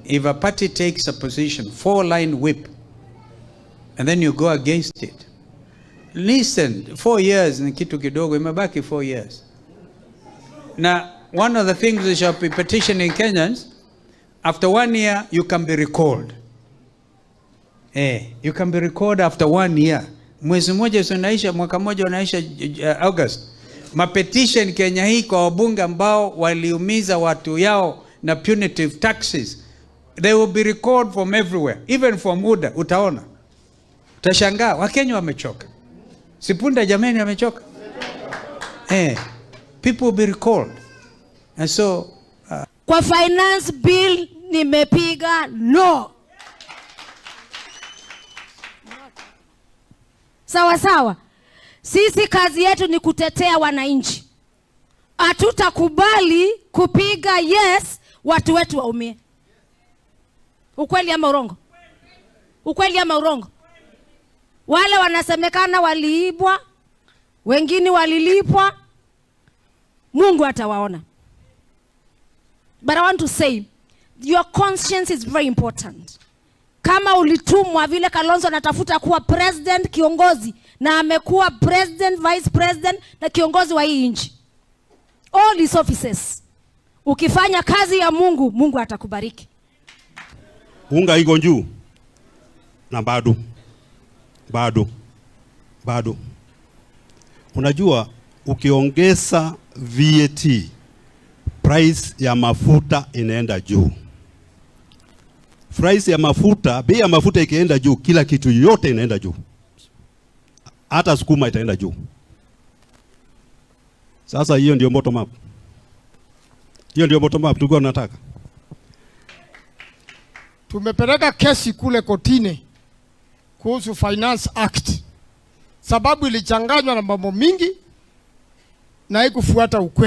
if a party takes a position, 4-line whip, and then you go against it, listen, 4 years ni kitu kidogo, imebaki 4 years. Now, one of the things we shall be petitioning Kenyans, after 1 year, you can be recalled. You can be recalled after 1 year. Mwezi moja unaisha, mwaka moja unaisha August. Mapetition Kenya hii kwa wabunge ambao waliumiza watu yao na punitive taxes, they will be recalled from everywhere, even from muda. Utaona, utashangaa Wakenya wamechoka. Sipunda jameni wamechoka. People will be recalled. And so kwa finance bill nimepiga no. Sawa sawa. Sisi kazi yetu ni kutetea wananchi. Hatutakubali kupiga yes watu wetu waumie. Ukweli ama urongo? Ukweli ama urongo? Wale wanasemekana waliibwa, wengine walilipwa, Mungu atawaona. But I want to say, your conscience is very important. Kama ulitumwa vile Kalonzo anatafuta kuwa president kiongozi, na amekuwa president, vice president na kiongozi wa hii nchi, all these offices, ukifanya kazi ya Mungu, Mungu atakubariki. Unga iko juu na bado. Unajua ukiongeza VAT, price ya mafuta inaenda juu. Price ya mafuta, bei ya mafuta ikienda juu, kila kitu yote inaenda juu. Hata SUKUMA itaenda juu. Sasa hiyo ndio bottom up. Hiyo ndio bottom up tulikuwa tunataka. Tumepeleka kesi kule kotini kuhusu Finance Act, sababu ilichanganywa na mambo mingi na haikufuata ukweli.